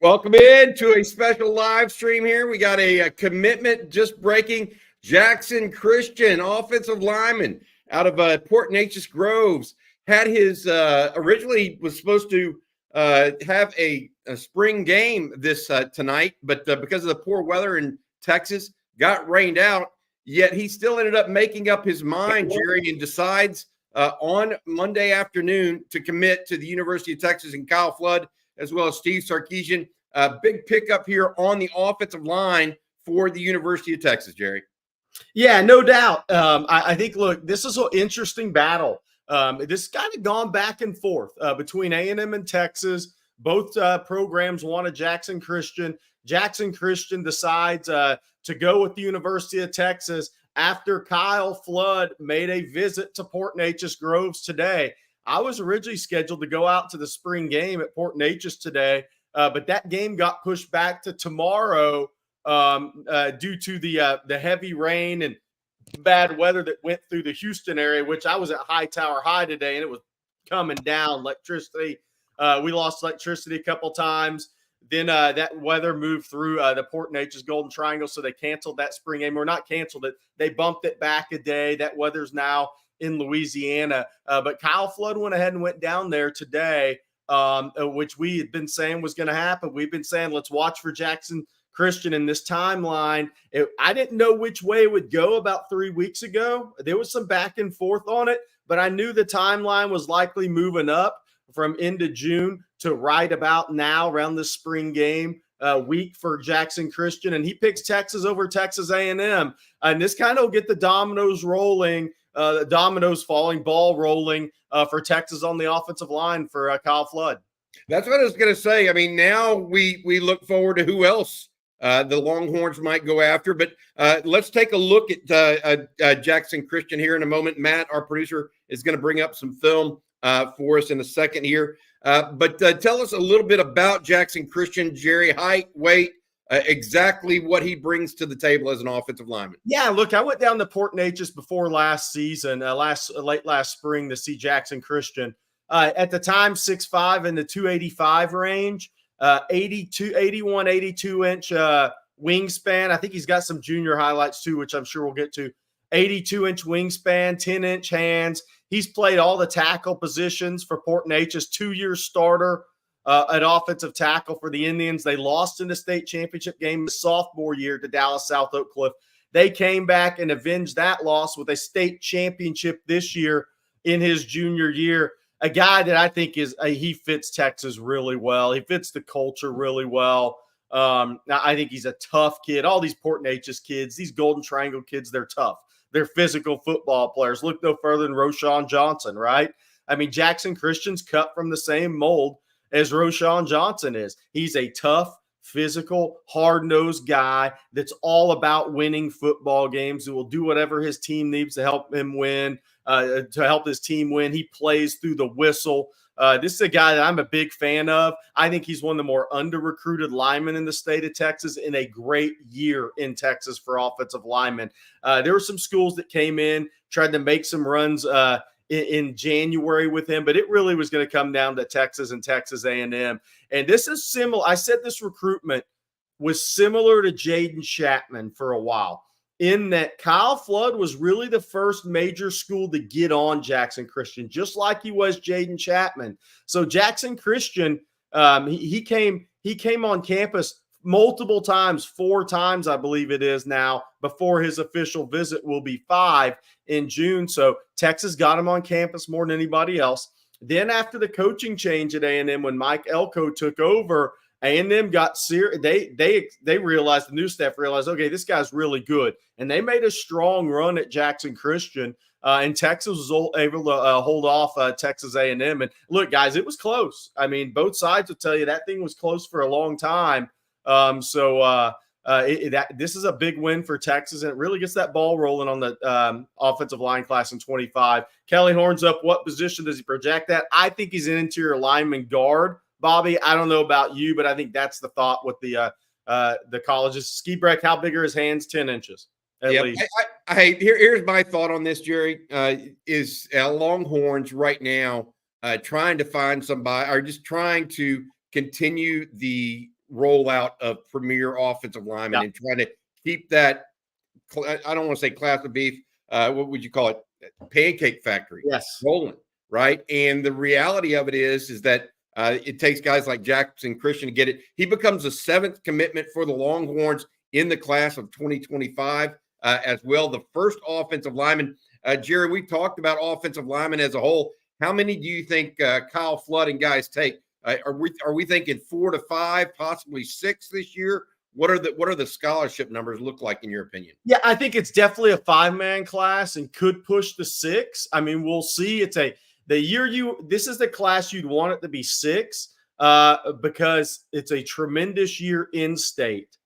Welcome in to a special live stream here. We got a commitment just breaking. Jackson Christian, offensive lineman out of Port Neches Groves, had his originally was supposed to have a spring game this tonight, but because of the poor weather in Texas, got rained out. Yet he still ended up making up his mind, Jerry, and decides on Monday afternoon to commit to the University of Texas. And Kyle Flood, as well as Steve Sarkisian, big pickup here on the offensive line for the University of Texas, Jerry. Yeah, no doubt. I think, look, this is an interesting battle. This kind of gone back and forth between A&M and Texas. Both programs wanted Jackson Christian. Jackson Christian decides to go with the University of Texas after Kyle Flood made a visit to Port Neches Groves today. I was originally scheduled to go out to the spring game at Port Neches today, but that game got pushed back to tomorrow due to the heavy rain and bad weather that went through the Houston area, which I was at Hightower High today, and it was coming down. Electricity. We lost electricity a couple times. Then that weather moved through the Port Neches Golden Triangle, so they canceled that spring game. Or not canceled it. They bumped it back a day. That weather's now in Louisiana. But Kyle Flood went ahead and went down there today, which we had been saying was going to happen. We've been saying, let's watch for Jackson Christian in this timeline. I didn't know which way it would go about 3 weeks ago. There was some back and forth on it, but I knew the timeline was likely moving up from end of June to right about now around the spring game week for Jackson Christian. And he picks Texas over Texas A&M. And this kind of will get the dominoes rolling, the dominoes falling, ball rolling for Texas on the offensive line for Kyle Flood. That's what I was going to say. I mean, now we look forward to who else the Longhorns might go after. But let's take a look at Jackson Christian here in a moment. Matt, our producer, is going to bring up some film for us in a second here. But tell us a little bit about Jackson Christian, Jerry. Height, weight, exactly what he brings to the table as an offensive lineman. Yeah, look, I went down to Port Neches before last season, late last spring, to see Jackson Christian. At the time, 6'5" in the 285 range, 81, 82-inch wingspan. I think he's got some junior highlights too, which I'm sure we'll get to. 82-inch wingspan, 10-inch hands. He's played all the tackle positions for Port Neches, 2-year starter at offensive tackle for the Indians. They lost in the state championship game the sophomore year to Dallas South Oak Cliff. They came back and avenged that loss with a state championship this year in his junior year. A guy that I think he fits Texas really well. He fits the culture really well. I think he's a tough kid. All these Port Neches kids, these Golden Triangle kids, they're tough. They're physical football players. Look no further than Roshan Johnson, right? I mean, Jackson Christian's cut from the same mold as Roshan Johnson is. He's a tough, physical, hard-nosed guy that's all about winning football games and will do whatever his team needs to help him win, to help his team win. He plays through the whistle. This is a guy that I'm a big fan of. I think he's one of the more under-recruited linemen in the state of Texas, in a great year in Texas for offensive linemen. There were some schools that came in, tried to make some runs in January with him, but it really was going to come down to Texas and Texas A&M. And this is similar. I said this recruitment was similar to Jaden Chapman for a while, in that Kyle Flood was really the first major school to get on Jackson Christian, just like he was Jaden Chapman. So Jackson Christian, he came on campus multiple times, 4 times, I believe it is now, before his official visit will be 5 in June. So Texas got him on campus more than anybody else. Then after the coaching change at A&M, when Mike Elko took over, A&M got serious. They realized, the new staff realized, okay, this guy's really good. And they made a strong run at Jackson Christian. And Texas was able to hold off Texas A&M. And look, guys, it was close. I mean, both sides will tell you that thing was close for a long time. This is a big win for Texas, and it really gets that ball rolling on the offensive line class in 25. Kelly Horns up. What position does he project at? I think he's an interior lineman guard. Bobby, I don't know about you, but I think that's the thought with the colleges. Ski Breck, how big are his hands? 10 inches at least. Here's my thought on this, Jerry. Is Longhorns right now trying to find somebody, or just trying to continue the rollout of premier offensive linemen and trying to keep that. I don't want to say class of beef. What would you call it? Pancake factory. Yes. Rolling. Right. And the reality of it is that it takes guys like Jackson Christian to get it. He becomes the 7th commitment for the Longhorns in the class of 2025 as well. The first offensive lineman. Jerry, we talked about offensive linemen as a whole. How many do you think Kyle Flood and guys take? Are we thinking 4 to 5, possibly 6 this year? What are the scholarship numbers look like in your opinion? Yeah, I think it's definitely a 5-man class and could push the 6. I mean, we'll see. This is the class you'd want it to be 6 because it's a tremendous year in state.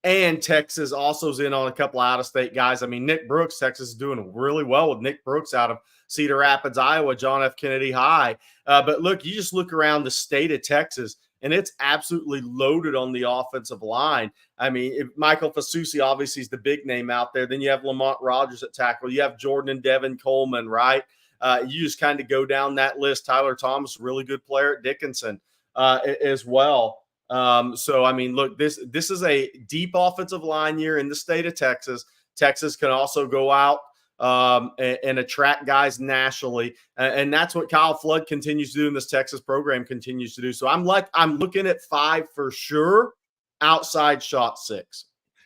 And Texas also is in on a couple out-of-state guys. I mean, Nick Brooks, Texas is doing really well with Nick Brooks out of Cedar Rapids, Iowa, John F. Kennedy High. But look, you just look around the state of Texas, and it's absolutely loaded on the offensive line. I mean, Michael Fasusi obviously is the big name out there. Then you have Lamont Rogers at tackle. You have Jordan and Devin Coleman, right? You just kind of go down that list. Tyler Thomas, really good player at Dickinson as well. So, I mean, look, this is a deep offensive line year in the state of Texas. Texas can also go out and attract guys nationally. And that's what Kyle Flood continues to do, and this Texas program continues to do. So I'm looking at 5 for sure, outside shot 6.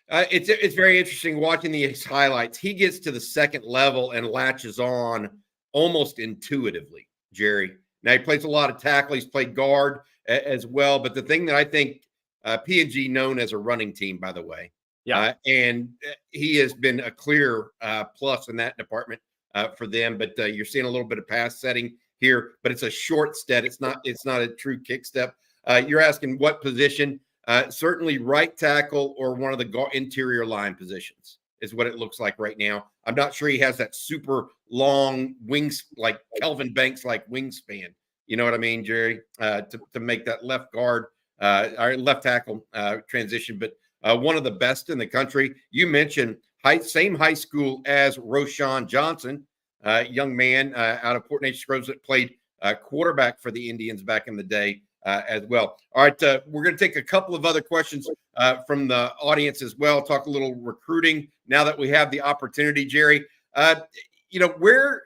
It's very interesting watching these highlights. He gets to the second level and latches on almost intuitively, Jerry. Now, he plays a lot of tackle. He's played guard as well. But the thing that I think P&G known as a running team, by the way, and he has been a clear plus in that department for them. But you're seeing a little bit of pass setting here, but it's a short step. It's not a true kick step. You're asking what position? Certainly right tackle or one of the interior line positions is what it looks like right now. I'm not sure he has that super long wings, like Kelvin Banks, like wingspan. You know what I mean, Jerry, to make that left guard or left tackle transition. But one of the best in the country. You mentioned same high school as Roshan Johnson, young man out of Port Neches Groves that played quarterback for the Indians back in the day as well. All right, we're going to take a couple of other questions from the audience as well. Talk a little recruiting now that we have the opportunity, Jerry. Where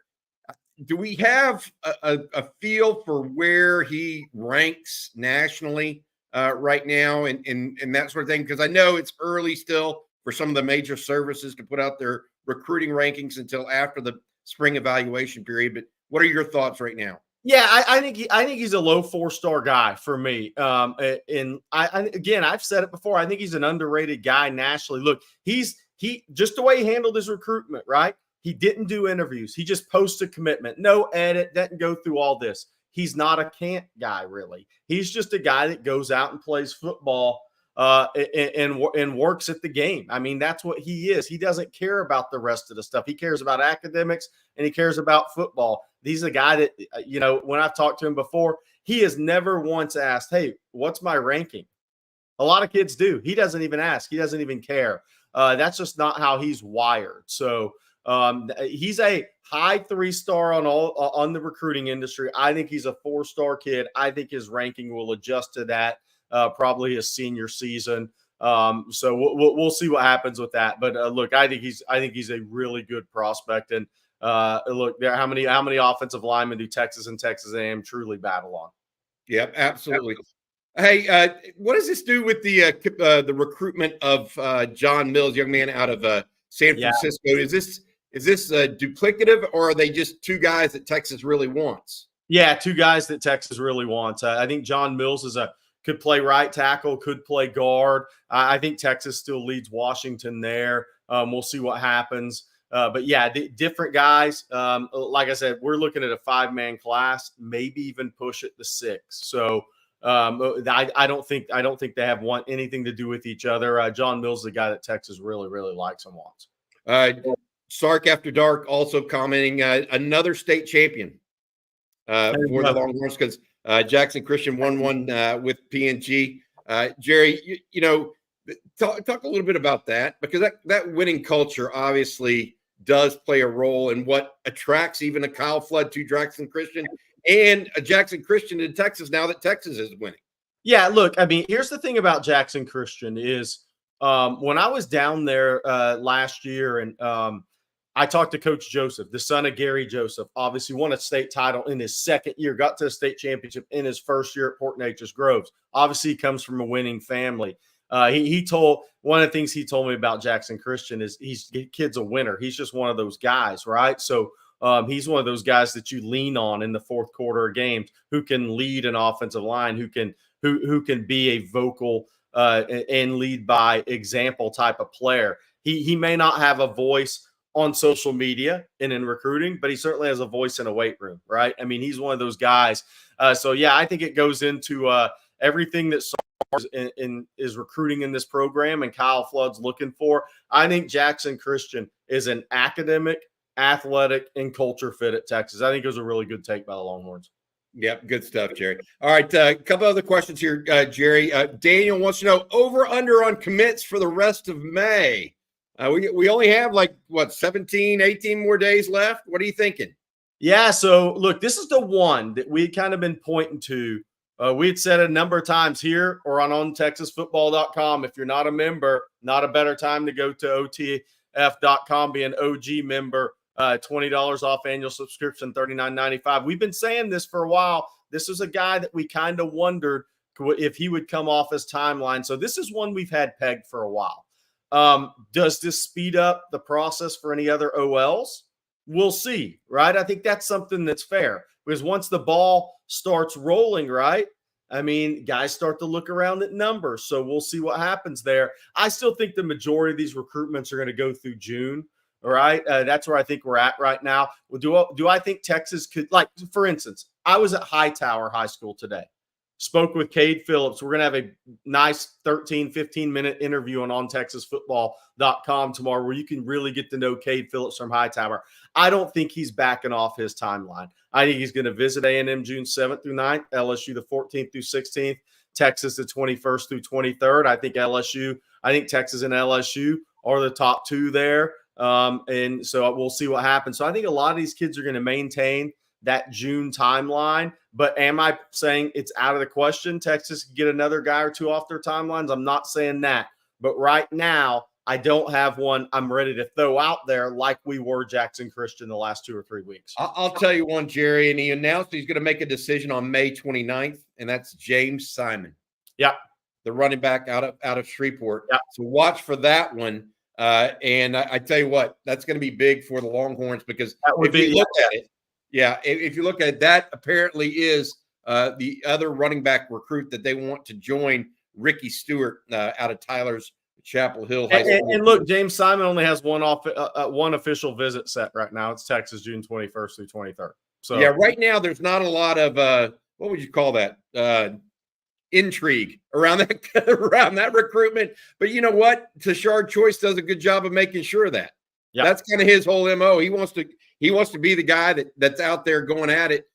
do we have a feel for where he ranks nationally right now and that sort of thing? Because I know it's early still for some of the major services to put out their recruiting rankings until after the spring evaluation period. But what are your thoughts right now? Yeah, I think he's a low 4-star guy for me. I've said it before. I think he's an underrated guy nationally. Look, he just the way he handled his recruitment, right? He didn't do interviews. He just posted commitment. No edit, doesn't go through all this. He's not a camp guy, really. He's just a guy that goes out and plays football and works at the game. I mean, that's what he is. He doesn't care about the rest of the stuff. He cares about academics and he cares about football. He's a guy that, when I've talked to him before, he has never once asked, hey, what's my ranking? A lot of kids do. He doesn't even ask. He doesn't even care. That's just not how he's wired. So he's a high 3-star on the recruiting industry. I think he's a 4-star kid. I think his ranking will adjust to that probably his senior season. So we'll see what happens with that. But look, I think he's a really good prospect. And look, there how many offensive linemen do Texas and Texas A&M truly battle on? Yep, absolutely. Hey, what does this do with the recruitment of John Mills, young man out of San Francisco? Is this duplicative, or are they just 2 guys that Texas really wants? Yeah, 2 guys that Texas really wants. I think John Mills could play right tackle, could play guard. I think Texas still leads Washington there. We'll see what happens. But yeah, different guys. Like I said, we're looking at a 5-man class, maybe even push it to 6. So I don't think they have anything to do with each other. John Mills is the guy that Texas really, really likes and wants. Sark After Dark also commenting another state champion for the Longhorns because Jackson Christian won one with P&G. Jerry, talk a little bit about that, because that winning culture obviously does play a role in what attracts even a Kyle Flood to Jackson Christian and a Jackson Christian in Texas now that Texas is winning. Yeah, look, I mean, here's the thing about Jackson Christian is when I was down there last year and I talked to Coach Joseph, the son of Gary Joseph, obviously won a state title in his second year, got to a state championship in his first year at Port Neches Groves. Obviously, he comes from a winning family. He told one of the things he told me about Jackson Christian is kid's a winner. He's just one of those guys, right? So he's one of those guys that you lean on in the fourth quarter of games, who can lead an offensive line, who can be a vocal and lead by example type of player. He may not have a voice on social media and in recruiting, but he certainly has a voice in a weight room, right? I mean, he's one of those guys. So yeah, I think it goes into everything that is recruiting in this program and Kyle Flood's looking for. I think Jackson Christian is an academic, athletic, and culture fit at Texas. I think it was a really good take by the Longhorns. Yep, good stuff, Jerry. All right, a couple other questions here, Jerry. Daniel wants to know over under on commits for the rest of May. We only have 17, 18 more days left. What are you thinking? Yeah, so look, this is the one that we'd kind of been pointing to. We had said a number of times here or on ontexasfootball.com. If you're not a member, not a better time to go to otf.com, be an OG member. $20 off annual subscription, $39.95. We've been saying this for a while. This is a guy that we kind of wondered if he would come off his timeline. So this is one we've had pegged for a while. Does this speed up the process for any other OLs? We'll see, right? I think that's something that's fair because once the ball starts rolling, right? I mean, guys start to look around at numbers. So we'll see what happens there. I still think the majority of these recruitments are going to go through June. All right. That's where I think we're at right now. Well, do I think Texas could, for instance, I was at Hightower High School today, spoke with Cade Phillips. We're going to have a nice 13, 15-minute interview on ontexasfootball.com tomorrow where you can really get to know Cade Phillips from Hightower. I don't think he's backing off his timeline. I think he's going to visit A&M June 7th through 9th, LSU the 14th through 16th, Texas the 21st through 23rd. I think Texas and LSU are the top two there. And so we'll see what happens. So I think a lot of these kids are going to maintain that June timeline. But am I saying it's out of the question Texas can get another guy or two off their timelines? I'm not saying that. But right now, I don't have one I'm ready to throw out there like we were Jackson Christian the last 2 or 3 weeks. I'll tell you one, Jerry, and he announced he's going to make a decision on May 29th, and that's James Simon. Yeah. The running back out of Shreveport. Yeah. So watch for that one. And I tell you what, that's going to be big for the Longhorns because if you look at it, that apparently is the other running back recruit that they want to join Ricky Stewart out of Tyler's Chapel Hill High School. And look, James Simon only has one official visit set right now. It's Texas, June 21st through 23rd. So yeah, right now there's not a lot of what would you call that? Intrigue around that recruitment. But you know what? Tashard Choice does a good job of making sure of that. Yeah. That's kind of his whole MO. He wants to be the guy that's out there going at it,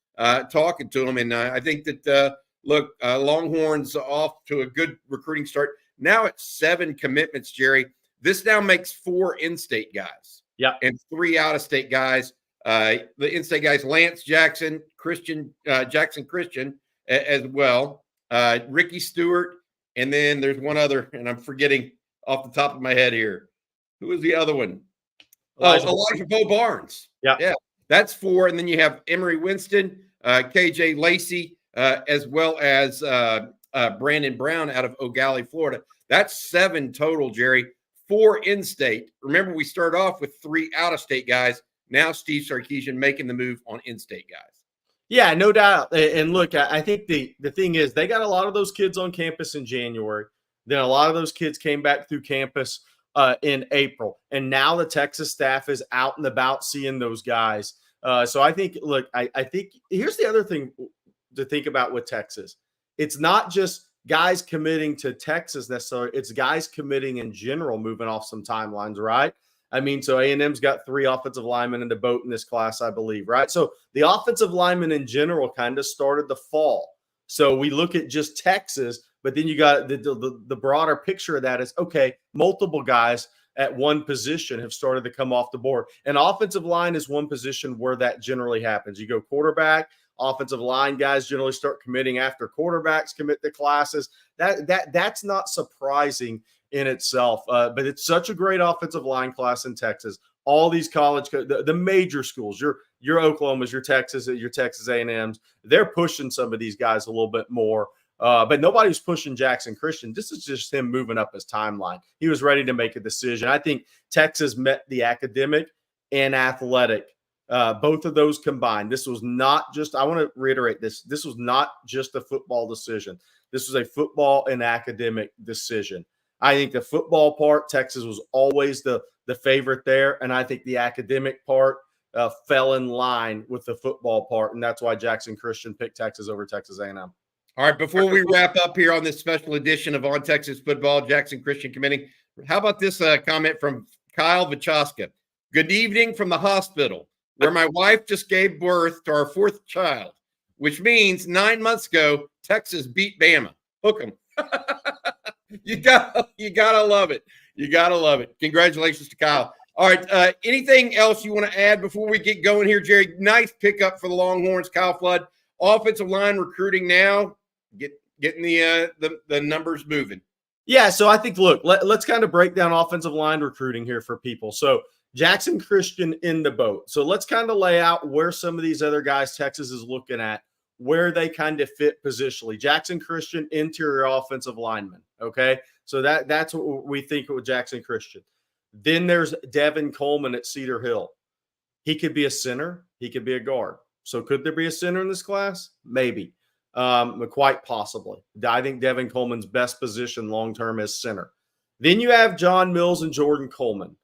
talking to him. And I think that Longhorns off to a good recruiting start. Now it's 7 commitments, Jerry. This now makes 4 in-state guys. Yeah. And 3 out-of-state guys. The in-state guys, Lance Jackson Christian as well. Ricky Stewart, and then there's one other, and I'm forgetting off the top of my head here. Who was the other one? Elijah Bo Barnes. Yeah. That's 4. And then you have Emory Winston, KJ Lacey, as well as Brandon Brown out of O'Galley, Florida. That's 7 total, Jerry. 4 in-state. Remember, we started off with 3 out-of-state guys. Now Steve Sarkisian making the move on in-state guys. Yeah, no doubt. And look, I think the thing is they got a lot of those kids on campus in January. Then a lot of those kids came back through campus in April. And now the Texas staff is out and about seeing those guys. So I think, look, I think here's the other thing to think about with Texas. It's not just guys committing to Texas necessarily. It's guys committing in general, moving off some timelines, right? I mean, so A&M's got 3 offensive linemen in the boat in this class, I believe, right? So the offensive linemen in general kind of started the fall. So we look at just Texas, but then you got the broader picture of that is, okay, multiple guys at one position have started to come off the board. And offensive line is one position where that generally happens. You go quarterback, offensive line guys generally start committing after quarterbacks commit to classes. That's not surprising in itself, but it's such a great offensive line class in Texas. All these the major schools, your Oklahomas, your Texas A&Ms, they're pushing some of these guys a little bit more. But nobody's pushing Jackson Christian. This is just him moving up his timeline. He was ready to make a decision. I think Texas met the academic and athletic, both of those combined. This was not just, I want to reiterate this, this was not just a football decision. This was a football and academic decision. I think the football part, Texas was always the favorite there, and I think the academic part fell in line with the football part, and that's why Jackson Christian picked Texas over Texas A&M. All right, before we wrap up here on this special edition of On Texas Football, Jackson Christian Committee, how about this comment from Kyle Vachoska? Good evening from the hospital, where my wife just gave birth to our fourth child, which means 9 months ago, Texas beat Bama. Hook 'em. You gotta love it. You gotta love it. Congratulations to Kyle. All right. Anything else you want to add before we get going here, Jerry? Nice pickup for the Longhorns. Kyle Flood, offensive line recruiting now, getting the numbers moving. Yeah. So I think, look, let's kind of break down offensive line recruiting here for people. So Jackson Christian in the boat. So let's kind of lay out where some of these other guys Texas is looking at, where they kind of fit positionally. Jackson Christian, interior offensive lineman. Okay. So that's what we think with Jackson Christian. Then there's Devin Coleman at Cedar Hill. He could be a center. He could be a guard. So could there be a center in this class? Maybe. Quite possibly. I think Devin Coleman's best position long-term is center. Then you have John Mills and Jordan Coleman.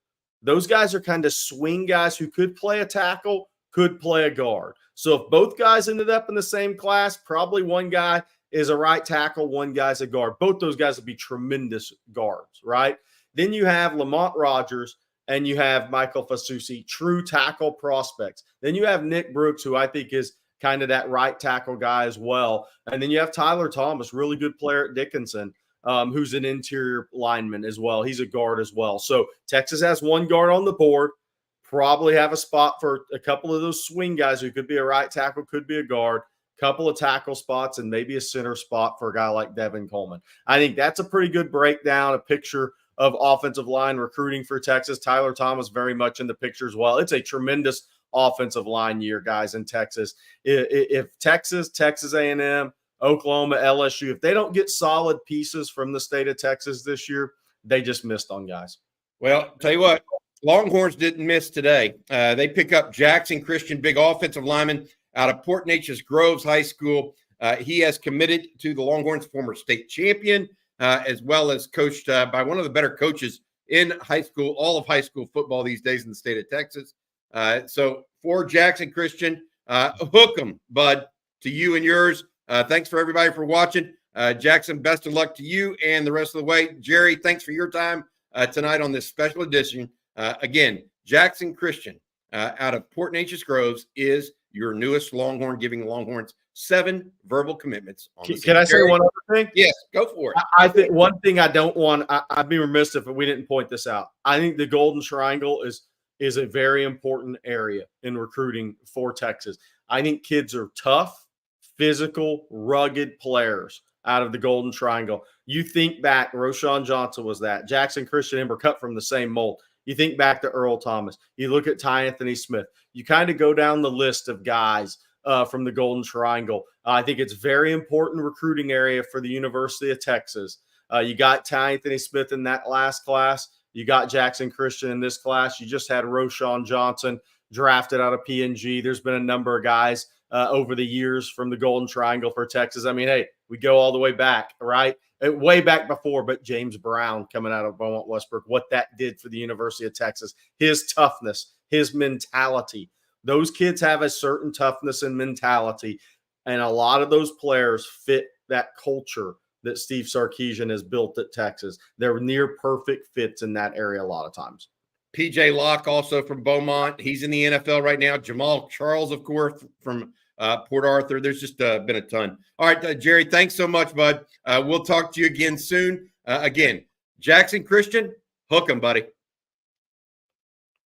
Those guys are kind of swing guys who could play a tackle, could play a guard. So if both guys ended up in the same class, probably one guy is a right tackle, one guy's a guard. Both those guys would be tremendous guards, right? Then you have Lamont Rogers and you have Michael Fasusi, true tackle prospects. Then you have Nick Brooks, who I think is kind of that right tackle guy as well. And then you have Tyler Thomas, really good player at Dickinson, who's an interior lineman as well. He's a guard as well. So Texas has one guard on the board, probably have a spot for a couple of those swing guys who could be a right tackle, could be a guard, couple of tackle spots, and maybe a center spot for a guy like Devin Coleman. I think that's a pretty good breakdown, a picture of offensive line recruiting for Texas. Tyler Thomas very much in the picture as well. It's a tremendous offensive line year, guys, in Texas. If Texas, Texas A&M, Oklahoma, LSU, if they don't get solid pieces from the state of Texas this year, they just missed on guys. Well, tell you what, Longhorns didn't miss today. They pick up Jackson Christian, big offensive lineman out of Port Neches Groves High School. He has committed to the Longhorns, former state champion, as well as coached by one of the better coaches in high school, all of high school football these days in the state of Texas. So for Jackson Christian, hook 'em, bud, to you and yours. Thanks for everybody for watching. Jackson, best of luck to you and the rest of the way. Jerry, thanks for your time tonight on this special edition. Again, Jackson Christian out of Port Neches Groves is your newest Longhorn, giving the Longhorns 7 verbal commitments. Can I say one other thing? Yes, go for it. I think one thing I don't want, I'd be remiss if we didn't point this out. I think the Golden Triangle is a very important area in recruiting for Texas. I think kids are tough, physical, rugged players out of the Golden Triangle. You think back, Roschon Johnson was that. Jackson Christian and were cut from the same mold. You think back to Earl Thomas. You look at Ty Anthony Smith. You kind of go down the list of guys from the Golden Triangle. I think it's very important recruiting area for the University of Texas. You got Ty Anthony Smith in that last class. You got Jackson Christian in this class. You just had Roschon Johnson drafted out of PNG. There's been a number of guys over the years from the Golden Triangle for Texas. I mean, hey, we go all the way back, right? Way back before, but James Brown coming out of Beaumont Westbrook, what that did for the University of Texas, his toughness, his mentality. Those kids have a certain toughness and mentality, and a lot of those players fit that culture that Steve Sarkisian has built at Texas. They're near perfect fits in that area a lot of times. PJ Locke, also from Beaumont. He's in the NFL right now. Jamal Charles, of course, from Port Arthur. There's just been a ton. All right, Jerry, thanks so much, bud. We'll talk to you again soon. Again, Jackson Christian, hook 'em, buddy.